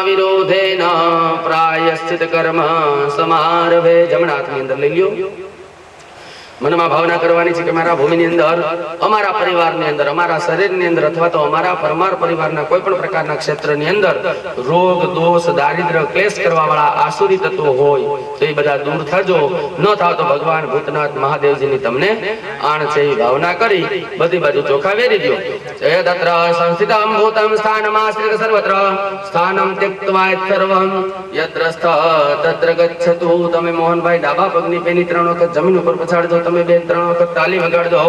વિરોધેન પ્રાયશ્ચિત કર્મ સમારભે. જમણા હાથની અંદર લઈ લ્યો. મનમાં ભાવના કરવાની છે કે મારા ભૂમિની અંદર, અમારા પરિવારની અંદર, અમારા શરીરની અંદર અથવા તો અમારા પરમાર પરિવારના કોઈ પણ પ્રકારના ક્ષેત્રની અંદર રોગ, દોષ, દારિદ્ર્ય, ક્લેશ કરવા વાળા આસુરી તત્વો હોય તો એ બધા દૂર થજો. ન થાવ તો ભગવાન ભૂતનાથ મહાદેવજીની તમને આણ છે એ ભાવના કરી બધી બાજુ ચોખા વેરી દો. તત્ર સંસ્થિતમ ભૂતમ સ્થાનમાશ્રિત સર્વત્ર સ્થાનમ ત્યક્ત્વા સર્વમ યત્ર સ્થ તત્ર ગચ્છતુ. તમે મોહનભાઈ ડાબા પગની પેની 3 વખત જમીન ઉપર પછાડજો. તમે 2-3 વખત તાલી વગાડજો.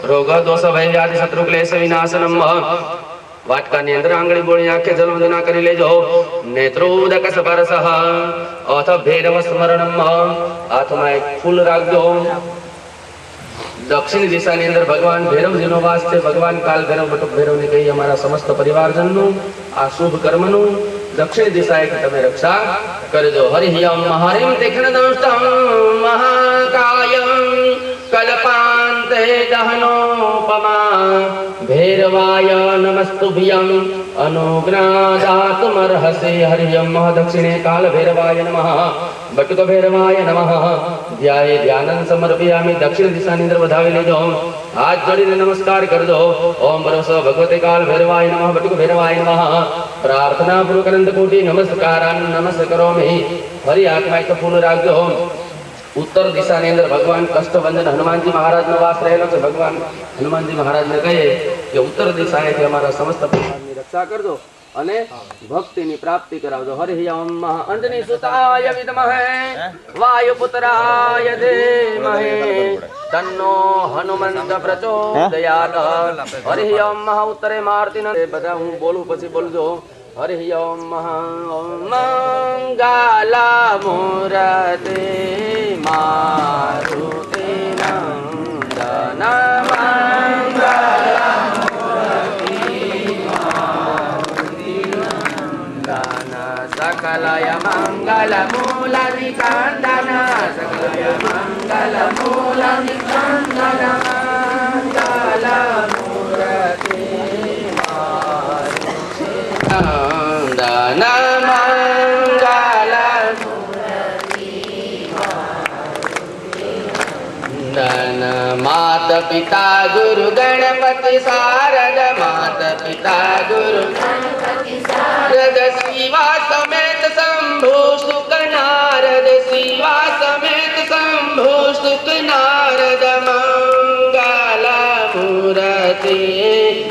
રોગ દોષ ભય વ્યાધિ શત્રુ ક્લેશ વિનાશનમ. વાટકાની અંદર આંગળી બોળી આંખે જલવંદના કરી લેજો. નેત્રોદક સ્પર્શઃ અથ ભૈરવ સ્મરણમ. હાથમાં એક ફૂલ રાખજો. દક્ષિણ દિશાની અંદર ભગવાન ભૈરવજીનો વાસ છે. ભગવાન કાલ ભૈરવ બટુક ભૈરવને કહી અમારા સમસ્ત પરિવારજનનું આ શુભ કર્મનું દક્ષિણ દિશાએથી તમે રક્ષા કરજો. હરિયમ હરિમ તીક્ષ્ણદંષ્ટં મહાકાયં કલ્પાંતે દહનોપમા ભૈરવાય નમસ્તુભ્યં અનુગ્રહાદાત્મર્હસે. હરિયમ દક્ષિણે કાલ ભૈરવાય નમઃ બટુક ભૈરવાય નમઃ. ધ્યાયે ધ્યાનં સમર્પયામિ. દક્ષિણ દિશાની અંદર વધાવી લેજો. હાથ જોડીને નમસ્કાર કરજો. ઓમ ભરોસો ભગવતે કાલ ભૈરવાય નમઃ બટુક ભૈરવાય નમઃ. પ્રાર્થના પૂર્વક અનંત કોટી નમસ્કારાન નમસ્કરોમિ. ફરી હાથમાં એક ફૂલ રાખજો. ઉત્તર દિશાની અંદર ભગવાન કષ્ટભંજન હનુમાનજી મહારાજનો વાસ રહેલો છે. ભગવાન હનુમાનજી મહારાજને કહે કે ઉત્તર દિશાએથી અમારા સમસ્ત પરિવારની રક્ષા કરજો અને ભક્તિની પ્રાપ્તિ કરાવજો. હરિયમ અંજની સુતાય વિદ્મહે વાયુપુત્રાય ધીમહિ તન્નો હનુમંત પ્રચોદયાત. હરિયમ ઉત્તરે મારતી બધા હું બોલું પછી બોલજો. હરિયમ મંગલા મૂર્તે મારુતિ નંદન મંગલા સકલય મંગલ મૂલ નિકંદન સકલય મંગલ મૂલ નિકંદન મંગલ મૂર્તિ નંદન મંગલ નંદન. માત પિતા ગુરુ ગણપતિ શારદ. માત પિતા ગુરુ નારદ શિવા સમેત શંભુ સુખ નારદ. શિવા સમેત શંભુ સુખ નારદ મંગલ મૂર્તિ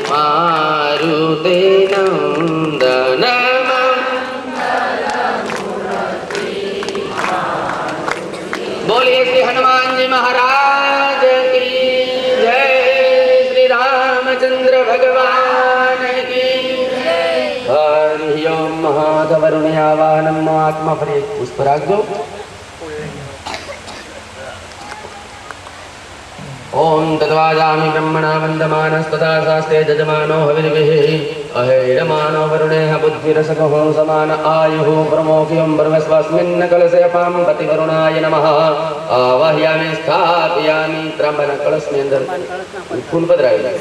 મારુતિ નંદન મંગલ મૂર્તિ. બોલીએ શ્રી હનુમાનજી મહારાજ કી જય. શ્રી રામચંદ્ર ભગવાન કી જય. હરિયમ મહાધવરુણ્યાવાહનમ. આત્મા ફરી પુષ્પ રાખજો. ओम तद्वाजामि ब्रह्मणा वन्दमानस्तथा शास्त्रे जजमानो हविर्भिः अहेयमानो वरुणेह बुद्धिरसगो समान आयुः प्रमोक्यं ब्रह्मस्वस्मिन् कलशे अपां पतिवरुणाय नमः आवाहयामि स्थापयामि ત્રાંબાના કળશની અંદર ફૂલ પધરાવી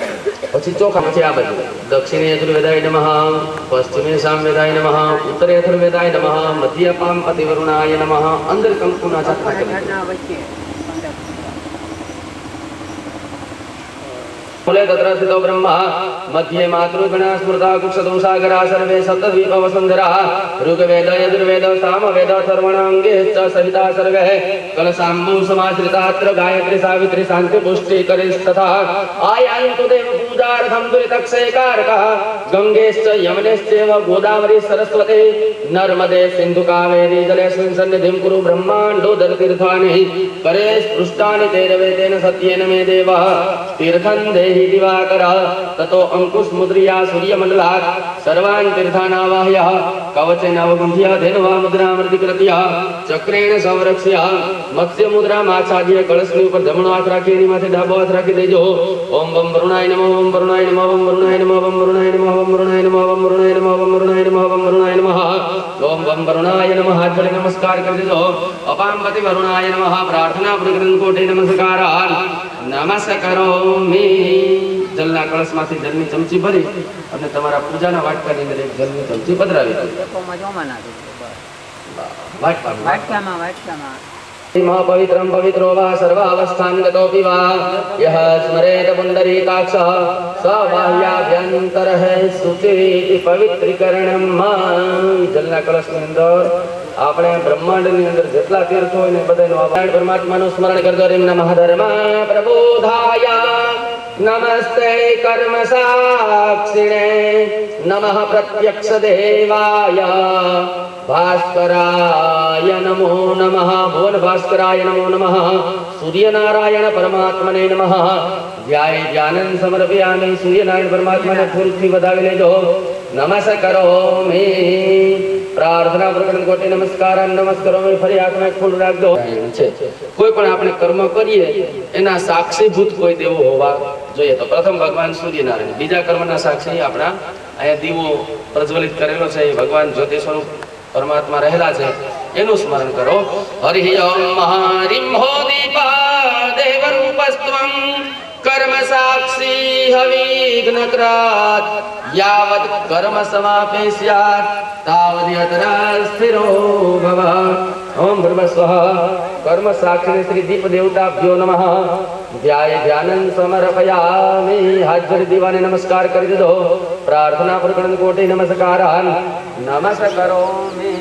પછી ચોખા પછી આ બધું દક્ષિણે યજુર્વેદાય નમઃ પશ્ચિમે સામવેદાય નમઃ ઉત્તરે યજુર્વેદાય નમઃ મધ્ય અપાં પતિવરુણાય નમઃ અંદર કંકુના છાંટા કરી बोले तत्र स्थितो ब्रह्मा मध्ये मातृगणा स्मृता कुक्षदोषागरा सर्वे सप्तद्वीप वसुंधरा ऋग्वेद यजुर्वेद सामवेद अथर्वणांगे च सहिता सर्वे कलशाम्बू समाश्रितात्र गायत्री सावित्री शांति पुष्टि करिस्तथा आयान्तु देव पूजार्थं दुरितक्षयकारकः गंगेश्च यमुनेश्चैव गोदावरी सरस्वती नर्मदे सिन्धु कावेरी जलेऽस्मिन् सन्निधिं कुरु ब्रह्माण्डोदरतीर्थानि करे स्पृष्टानि तेरवेदेन सत्येन मे देवः तीर्थं देहि दिवाकर ततो अंकुश मुद्रिया सूर्यमंडलात् सर्वान् तीर्थानावाह्य कवचेन अवगुंध्य धेनुवा मुद्रामृतिकृत्य चक्रेण संरक्ष्य मत्स्य मुद्रा माछादीय कलशની ઉપર જમણો હાથ રાખી એની માથે ડાબો હાથ રાખી દેજો ઓમ બમ વરુણાય નમઃ ઓમ વરુણાય નમઃ ઓમ વરુણાય નમઃ ઓમ વરુણાય નમઃ ઓમ વરુણાય નમઃ ઓમ વરુણાય નમઃ ઓમ વરુણાય નમઃ ઓમ વરુણાય નમઃ ઓમ બમ વરુણાય નમઃ હાથ જોડી નમસ્કાર કરી દેજો અપામ પતિ વરુણાય નમઃ પ્રાર્થના પૂર્વક કોટી નમસ્કાર નમસ્કારોમી જલના કળશમાંથી જલની ચમચી ભરી અને તમારા પૂજાના વાટકાની અંદર એક જલની ચમચી પધરાવી વાટકામાં પવિત્રમ પવિત્રો વા સર્વાવસ્થાનગતોપી વા યહ સ્મરેત પુંડરીકાક્ષ સ બાહ્યાભ્યંતરઃ શુચિ પવિત્રીકરણમ જલના કળશની અંદર આપણે બ્રહ્માંડની અંદર જેટલા તીર્થો હોય ને બધાનું આભાર પરમાત્માનું સ્મરણ કરજો. રેમ નમઃ ધર્મ પ્રબોધાય નમસ્તે કર્મ સાક્ષિણે નમઃ પ્રત્યક્ષ દેવાય ભાસ્કરાય નમો નમઃ ભુવન ભાસ્કરાય નમો નમઃ સૂર્યનારાયણ પરમાત્મને નમઃ ધ્યાય ધ્યાનં સમર્પયામિ. સૂર્યનારાયણ પરમાત્માને ફૂલથી વધાવી લેજો. નમસ્કારોમી પ્રાર્થના પ્રકરણ કોટી નમસ્કાર નમસ્કારોમી. ફરી હાથમાં ફૂલ રાખજો. કોઈ પણ આપણે કર્મ કરીએ એના સાક્ષીભૂત કોઈ દેવો હોવા જોઈએ. તો પ્રથમ ભગવાન સૂર્યનારાયણ, બીજા કર્મના સાક્ષી આપણા અહીંયા દીવો પ્રજ્વલિત કરેલો છે એ ભગવાન જ્યોતિ સ્વરૂપ પરમાત્મા રહેલા છે, એનું સ્મરણ કરો. હરિ ઓમ મહારિમ હો દીપા દેવ રૂપસ્ત્વમ કર્મ સાક્ષી હવિઘ્નક્રાત યાવત કર્મ સમાપેસ્યાત તાવદ્યતરા સ્થિરો ભવ. ઓમ ભર્મ સ્વઃ કર્મ સાક્ષી શ્રી દીપ દેવતાભ્યો નમઃ. ધ્યાય ધ્યાનં સમર્પયામિ. હાથ જોડી દીવાને નમસ્કાર કરી દીધો. પ્રાર્થના પ્રકરણ કોટી નમસ્કારાન નમસ્કારોમિ.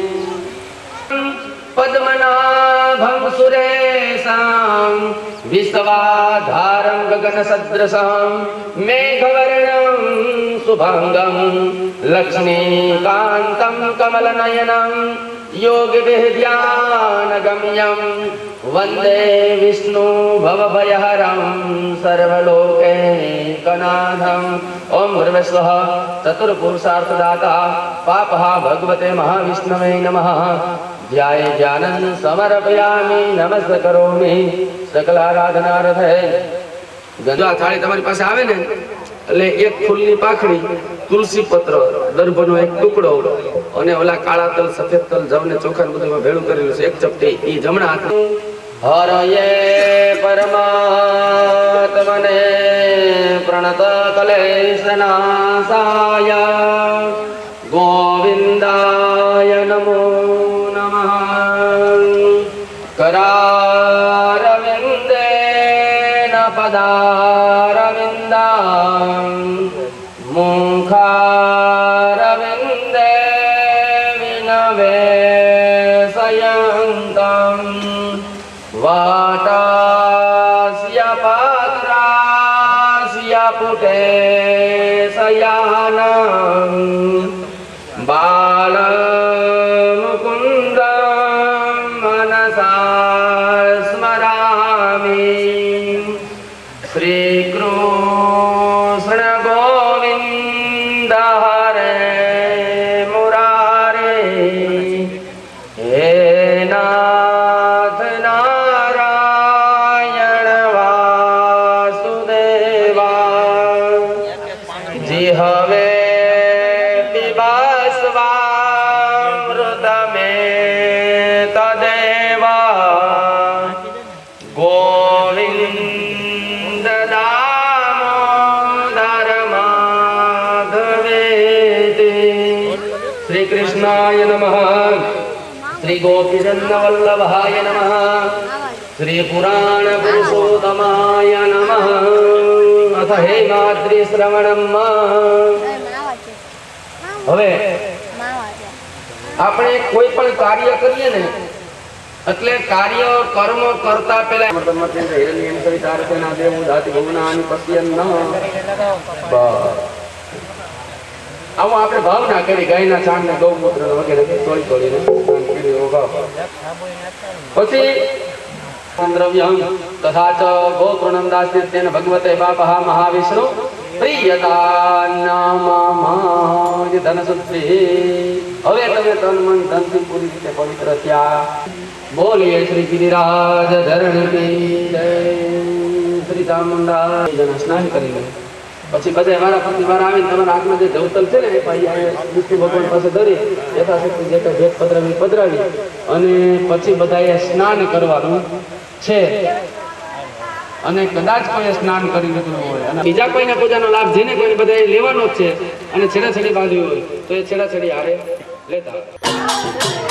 પદ્મનાભં સુરેશાં વિશ્વાધારં ગગન સદૃશં મેઘવર્ણં શુભાંગં લક્ષ્મીકાન્तं કમલનયनं યોગવિદ્યાનગમ્યં વંદે વિષ્ણુ ભવભયહરં સર્વલોકૈકનાથં. ઓમ ભર્વસ્વઃ ચતુર્પુરુષાર્થદાતા પાપહા ભગવતે મહાવિષ્ણવે નમઃ. ધ્યાય ધ્યાનં સમર્પયામિ. નમસ્કારોમિ સકલારાધનાર્થે. ગંગા થાળી તમારી પાસે આવે ને એટલે એક ફૂલની પાખડી, તુલસી પત્ર, દર્ભનો એક ટુકડો અને ઓલા કાળા તલ, સફેદ તલ, જવ ને ચોખા બધું ભેળું કરેલું છે, એક ચપટી એ જમણા હાથ. હરયે પરમાત્મને પ્રણત કલેશનાશાય ગોવિંદાય નમો નમઃ. કરારવિંદેન પદારવિંદાં મુખારવિંદે વિનવેશયન્तं વાટાસ્ય પાત્રાસ્ય પુટે શયાનં બાલમુકુંદં મનસા સ્મરામિ. શ્રી કૃષ્ણ ગોવિંદ હરે મુરારે. હે નાથ નારાયણ વાસુદેવા. જી હવે પિબાસ્વામૃતમે તદેવા ગોવિંદ દામોદર માધવેતિ. શ્રી કૃષ્ણાય નમઃ. શ્રી ગોપીજન વલ્લભાય નમઃ. શ્રી પુરાણ પુરુષોત્તમાય નમઃ. અથ હેમાદ્રી શ્રવણમ. હવે આપણે કોઈ પણ કાર્ય કરીએ ને એટલે કાર્ય કર્મ કરતા પહેલા આવું આપણે ભાવના કરી ગાયના છાણ ને ગૌમૂત્ર વગેરે તોડી તોડીને પછી દ્રવ્યમ તથા ચ ગોતૃણમ દાસ્યત્યેન ભગવતે બાપઃ મહાવિષ્ણુ પ્રિયતા નામાય ધનસુત્રી. હવે તમે તન મન ધનથી પૂરી રીતે પવિત્ર થયા. બોલીએ શ્રી ગિરિરાજ ધરણ કી જય. શ્રી ચામુંડા સ્નાન કરી લે. પછી બધા વારા ફરતી વાર આવીને તમારા હાથમાં જે જવતલ છે ને એ વિષ્ણુ ભગવાન પાસે ધરી યથાશક્તિ જે કંઈ ભેટ પધરાવી અને પછી બધાએ સ્નાન કરવાનું છે. અને કદાચ કોઈ સ્નાન કરી લીધું હોય અને બીજા કોઈને પૂજાનો લાભ જેને કોઈને બધા લેવાનો જ છે અને છેડાછેડી બાંધવી હોય તો એ છેડાછેડી હારે લેતા